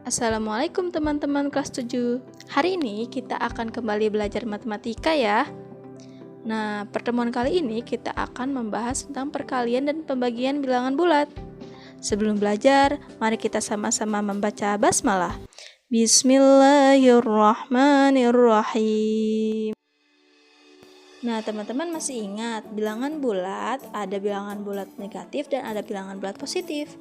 Assalamualaikum teman-teman kelas 7. Hari ini kita akan kembali belajar matematika ya. Nah, pertemuan kali ini kita akan membahas tentang perkalian dan pembagian bilangan bulat. Sebelum belajar, mari kita sama-sama membaca basmalah. Bismillahirrahmanirrahim. Nah, teman-teman masih ingat, bilangan bulat ada bilangan bulat negatif dan ada bilangan bulat positif.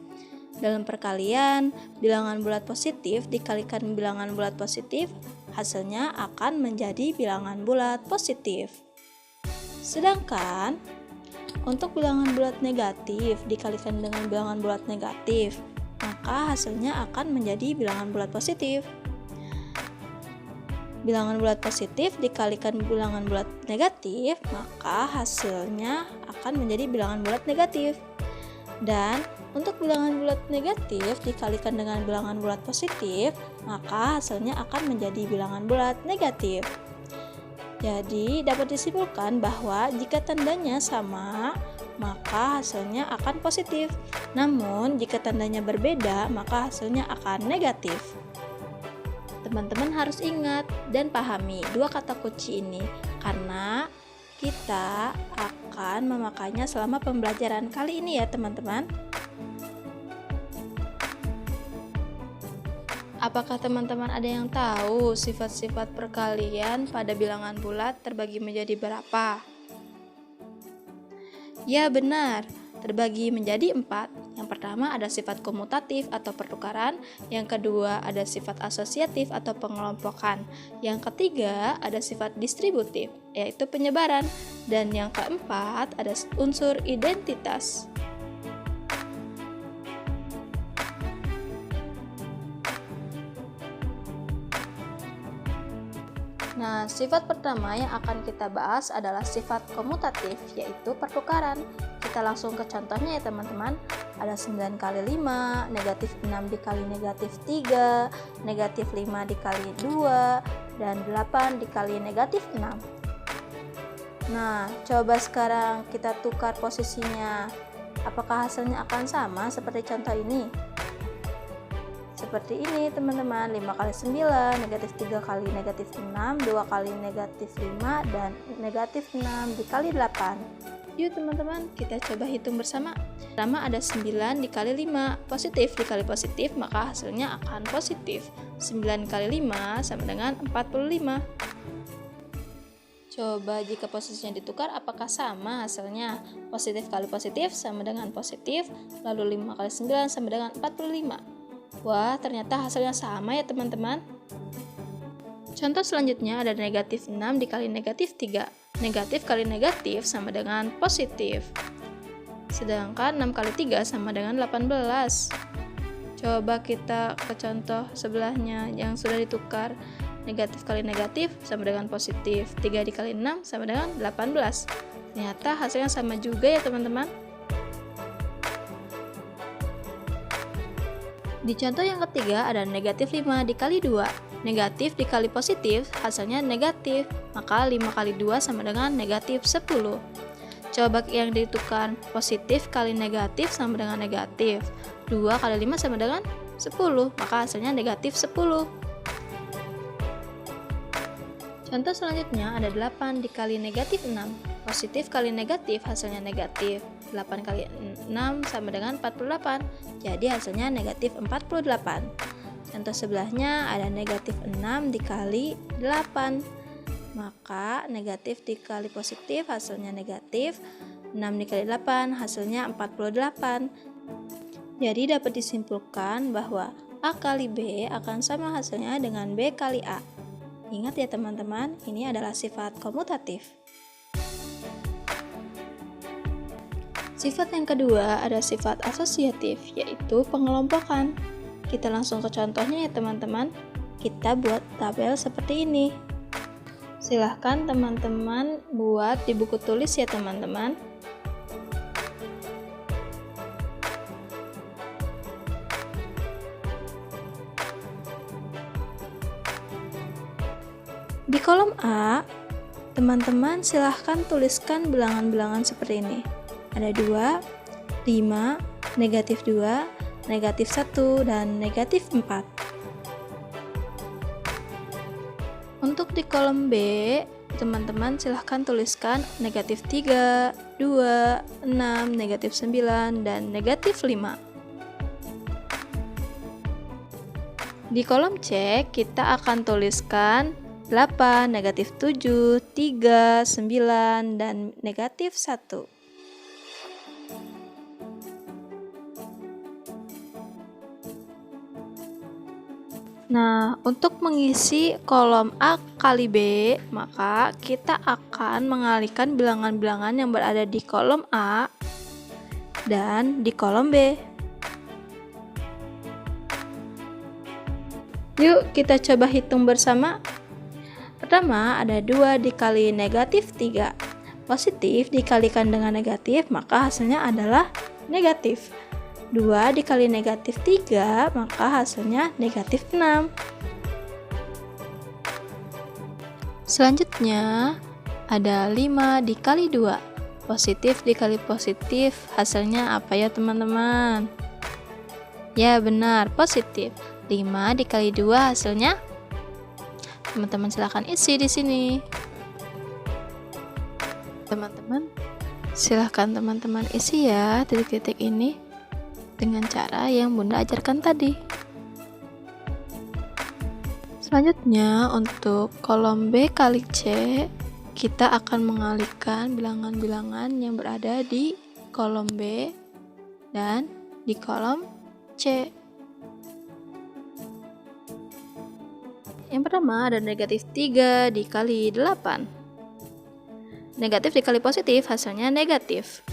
Dalam perkalian, bilangan bulat positif dikalikan bilangan bulat positif, hasilnya akan menjadi bilangan bulat positif. Sedangkan, untuk bilangan bulat negatif dikalikan dengan bilangan bulat negatif, maka hasilnya akan menjadi bilangan bulat positif. Bilangan bulat positif dikalikan bilangan bulat negatif, maka hasilnya akan menjadi bilangan bulat negatif. Dan untuk bilangan bulat negatif dikalikan dengan bilangan bulat positif, maka hasilnya akan menjadi bilangan bulat negatif. Jadi dapat disimpulkan bahwa jika tandanya sama, maka hasilnya akan positif. Namun jika tandanya berbeda, maka hasilnya akan negatif. Teman-teman harus ingat dan pahami dua kata kunci ini karena kita akan memakainya selama pembelajaran kali ini ya teman-teman. Apakah teman-teman ada yang tahu sifat-sifat perkalian pada bilangan bulat terbagi menjadi berapa? Ya benar, terbagi menjadi 4. Yang pertama ada sifat komutatif atau pertukaran, yang kedua ada sifat asosiatif atau pengelompokan, yang ketiga ada sifat distributif, yaitu penyebaran, dan yang keempat ada unsur identitas. Nah, sifat pertama yang akan kita bahas adalah sifat komutatif, yaitu pertukaran. Kita langsung ke contohnya ya teman-teman. Ada 9 kali 5, negatif 6 dikali negatif 3, negatif 5 dikali 2, dan 8 dikali negatif 6. Nah, coba sekarang kita tukar posisinya. Apakah hasilnya akan sama seperti contoh ini? Seperti ini teman-teman, 5 kali 9, negatif 3 kali negatif 6, 2 kali negatif 5, dan negatif 6 dikali 8. Yuk teman-teman, kita coba hitung bersama. Pertama ada 9 dikali 5, positif dikali positif, maka hasilnya akan positif. 9 kali 5 sama dengan 45. Coba jika posisinya ditukar, apakah sama hasilnya? Positif kali positif sama dengan positif, lalu 5 kali 9 sama dengan 45. Wah, ternyata hasilnya sama ya teman-teman. Contoh selanjutnya ada negatif 6 dikali negatif 3. Negatif kali negatif sama dengan positif. Sedangkan 6 kali 3 sama dengan 18. Coba kita ke contoh sebelahnya yang sudah ditukar. Negatif kali negatif sama dengan positif. 3 dikali 6 sama dengan 18. Ternyata hasilnya sama juga ya teman-teman. Di contoh yang ketiga ada negatif 5 dikali 2. Negatif dikali positif hasilnya negatif, maka 5 kali 2 sama dengan negatif 10. Coba yang ditukar, positif kali negatif sama dengan negatif. 2 kali 5 sama dengan 10, maka hasilnya negatif 10. Contoh selanjutnya ada 8 dikali negatif 6. Positif kali negatif hasilnya negatif. 8 kali 6 sama dengan 48. Jadi hasilnya negatif 48. Contoh sebelahnya ada negatif 6 dikali 8. Maka negatif dikali positif hasilnya negatif. 6 dikali 8 hasilnya 48. Jadi dapat disimpulkan bahwa A kali B akan sama hasilnya dengan B kali A. Ingat ya teman-teman, ini adalah sifat komutatif. Sifat yang kedua ada sifat asosiatif, yaitu pengelompokan. Kita langsung ke contohnya ya teman-teman. Kita buat tabel seperti ini. Silahkan teman-teman buat di buku tulis ya teman-teman. Di kolom A, teman-teman silahkan tuliskan bilangan-bilangan seperti ini. Ada 2, 5, negatif 2, negatif 1, dan negatif 4. Untuk di kolom B, teman-teman silahkan tuliskan negatif 3, 2, 6, negatif 9, dan negatif 5. Di kolom C, kita akan tuliskan 8, negatif 7, 3, 9, dan negatif 1. Nah, untuk mengisi kolom A kali B, maka kita akan mengalihkan bilangan-bilangan yang berada di kolom A dan di kolom B. Yuk, kita coba hitung bersama. Pertama, ada 2 dikali negatif 3. Positif dikalikan dengan negatif, maka hasilnya adalah negatif. 2 dikali negatif 3, maka hasilnya negatif 6. Selanjutnya, ada 5 dikali 2. Positif dikali positif, hasilnya apa ya teman-teman? Ya benar, positif. 5 dikali 2 hasilnya? Teman-teman silahkan isi di sini. Silahkan teman-teman isi ya titik-titik ini dengan cara yang Bunda ajarkan tadi. Selanjutnya untuk kolom B kali C, kita akan mengalihkan bilangan-bilangan yang berada di kolom B dan di kolom C. Yang pertama ada negatif 3 dikali 8. Negatif dikali positif hasilnya negatif.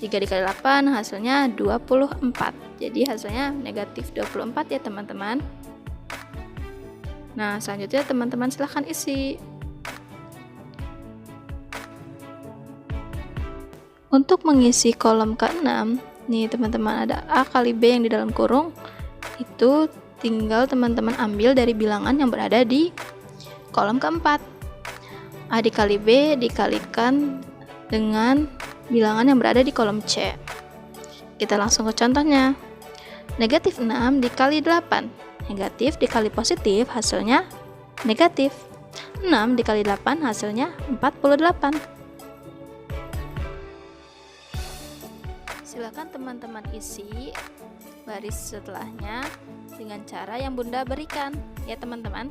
3 dikali 8 hasilnya 24. Jadi hasilnya negatif 24 ya teman-teman. Nah, selanjutnya teman-teman silahkan isi. Untuk mengisi kolom ke-6, nih teman-teman ada A kali B yang di dalam kurung. Itu tinggal teman-teman ambil dari bilangan yang berada di kolom keempat. A dikali B dikalikan dengan bilangan yang berada di kolom C. Kita langsung ke contohnya. Negatif 6 dikali 8. Negatif dikali positif hasilnya negatif. 6 dikali 8 hasilnya 48. Silakan teman-teman isi baris setelahnya dengan cara yang Bunda berikan ya teman-teman.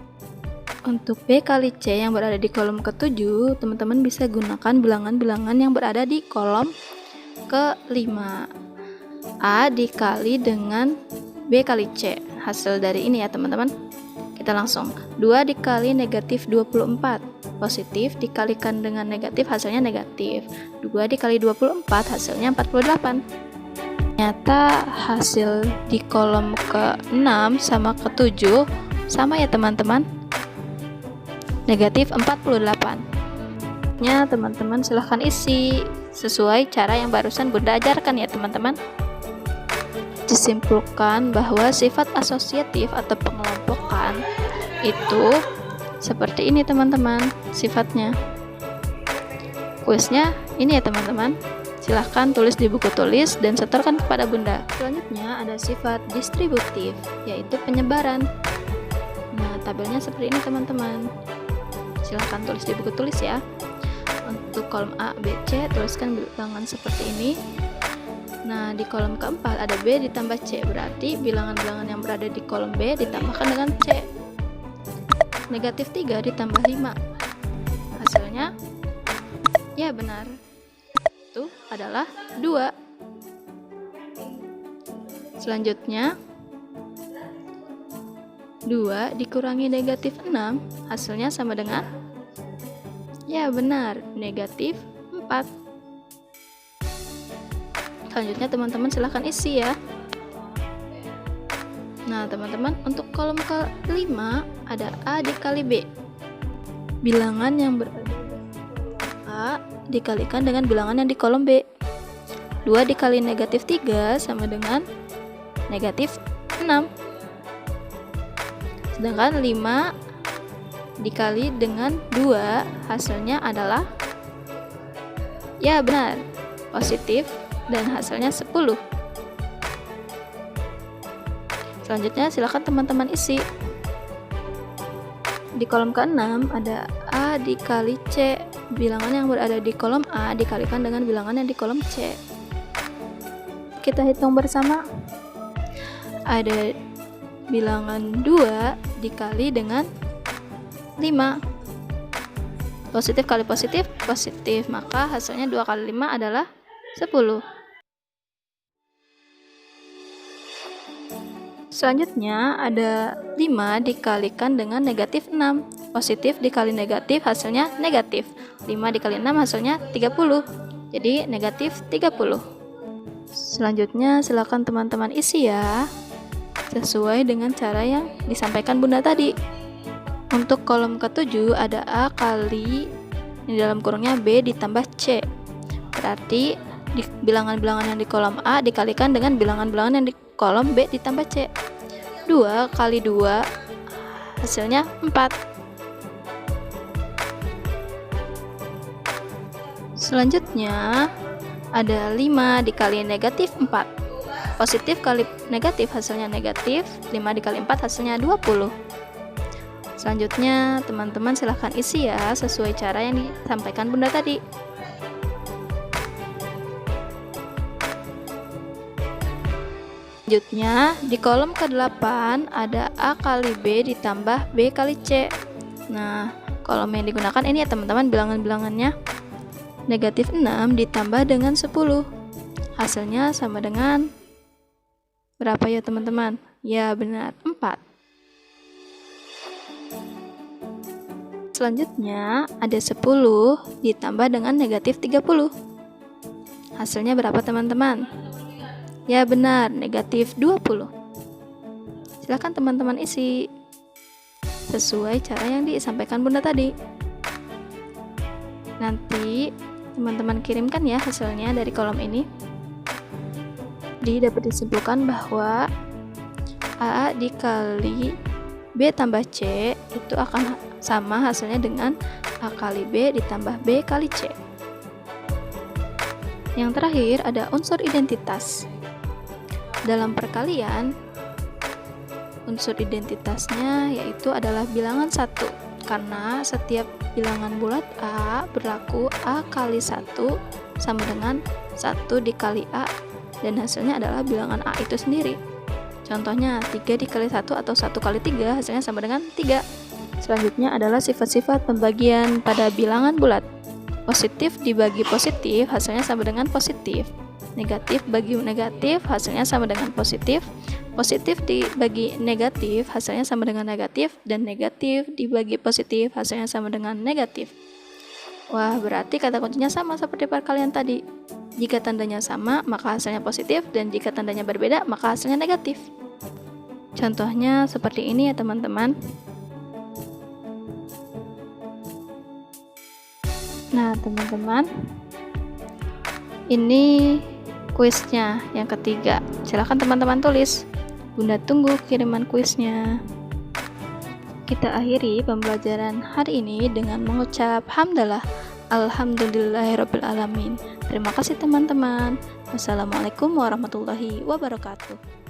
Untuk B kali C yang berada di kolom ke-7, teman-teman bisa gunakan bilangan-bilangan yang berada di kolom ke-5. A dikali dengan B kali C. Hasil dari ini ya teman-teman. Kita langsung. 2 dikali negatif 24. Positif dikalikan dengan negatif hasilnya negatif. 2 dikali 24 hasilnya 48. Ternyata hasil di kolom ke-6 sama ke-7 sama ya teman-teman. Negatif 48. Ya teman-teman silahkan isi sesuai cara yang barusan Bunda ajarkan ya teman-teman. Disimpulkan bahwa sifat asosiatif atau pengelompokan itu seperti ini teman-teman sifatnya. Kuisnya ini ya teman-teman. Silahkan tulis di buku tulis dan setorkan kepada Bunda. Selanjutnya ada sifat distributif, yaitu penyebaran. Nah, tabelnya seperti ini teman-teman. Silahkan tulis di buku tulis ya. Untuk kolom A, B, C tuliskan bilangan seperti ini. Nah, di kolom keempat ada B ditambah C, berarti bilangan-bilangan yang berada di kolom B ditambahkan dengan C. Negatif 3 ditambah 5. Hasilnya ya benar. Itu adalah 2. Selanjutnya 2 dikurangi negatif 6 hasilnya sama dengan ya benar, negatif 4. Selanjutnya teman-teman silahkan isi ya. Nah teman-teman, untuk kolom ke-5 ada A dikali B. Bilangan yang berada di A dikalikan dengan bilangan yang di kolom B. 2 dikali negatif 3 sama dengan negatif 6. Sedangkan 5 dikali dengan 2 hasilnya adalah ya benar, positif dan hasilnya 10. Selanjutnya silakan teman-teman isi. Di kolom ke-6 ada A dikali C. Bilangan yang berada di kolom A dikalikan dengan bilangan yang di kolom C. Kita hitung bersama. Ada bilangan 2 dikali dengan 5. Positif kali positif, positif. Maka hasilnya 2 kali 5 adalah 10. Selanjutnya ada 5 dikalikan dengan negatif 6. Positif dikali negatif hasilnya negatif. 5 dikali 6 hasilnya 30. Jadi negatif 30. Selanjutnya silakan teman-teman isi ya, sesuai dengan cara yang disampaikan Bunda tadi. Untuk kolom ke-7 ada A kali di dalam kurungnya B ditambah C. Berarti bilangan-bilangan yang di kolom A dikalikan dengan bilangan-bilangan yang di kolom B ditambah C. 2 kali 2 hasilnya 4. Selanjutnya ada 5 dikali negatif 4. Positif kali negatif hasilnya negatif. 5 dikali 4 hasilnya 20. Selanjutnya teman-teman silahkan isi ya, sesuai cara yang disampaikan Bunda tadi. Selanjutnya di kolom ke-8 ada A kali B ditambah B kali C. Nah, kolom yang digunakan ini ya teman-teman, bilangan-bilangannya. Negatif 6 ditambah dengan 10. Hasilnya sama dengan berapa ya teman-teman? Ya benar, 4. Selanjutnya ada 10 ditambah dengan negatif 30. Hasilnya berapa teman-teman? Ya benar, negatif 20. Silakan teman-teman isi sesuai cara yang disampaikan Bunda tadi. Nanti teman-teman kirimkan ya hasilnya dari kolom ini. Jadi dapat disimpulkan bahwa A dikali B tambah C itu akan sama hasilnya dengan A kali B ditambah B kali C. Yang terakhir ada unsur identitas. Dalam perkalian, unsur identitasnya yaitu adalah bilangan 1, karena setiap bilangan bulat A berlaku A kali 1 sama dengan 1 dikali A, dan hasilnya adalah bilangan A itu sendiri. Contohnya 3 dikali 1 atau 1 kali 3 hasilnya sama dengan 3. Selanjutnya adalah sifat-sifat pembagian pada bilangan bulat. Positif dibagi positif hasilnya sama dengan positif. Negatif bagi negatif hasilnya sama dengan positif. Positif dibagi negatif hasilnya sama dengan negatif, dan negatif dibagi positif hasilnya sama dengan negatif. Wah, berarti kata kuncinya sama seperti perkalian tadi. Jika tandanya sama, maka hasilnya positif, dan jika tandanya berbeda, maka hasilnya negatif. Contohnya seperti ini ya teman-teman. Nah teman-teman, ini kuisnya yang ketiga. Silahkan teman-teman tulis. Bunda tunggu kiriman kuisnya. Kita akhiri pembelajaran hari ini dengan mengucap hamdalah, alhamdulillahirabbil alamin. Terima kasih teman-teman. Wassalamualaikum warahmatullahi wabarakatuh.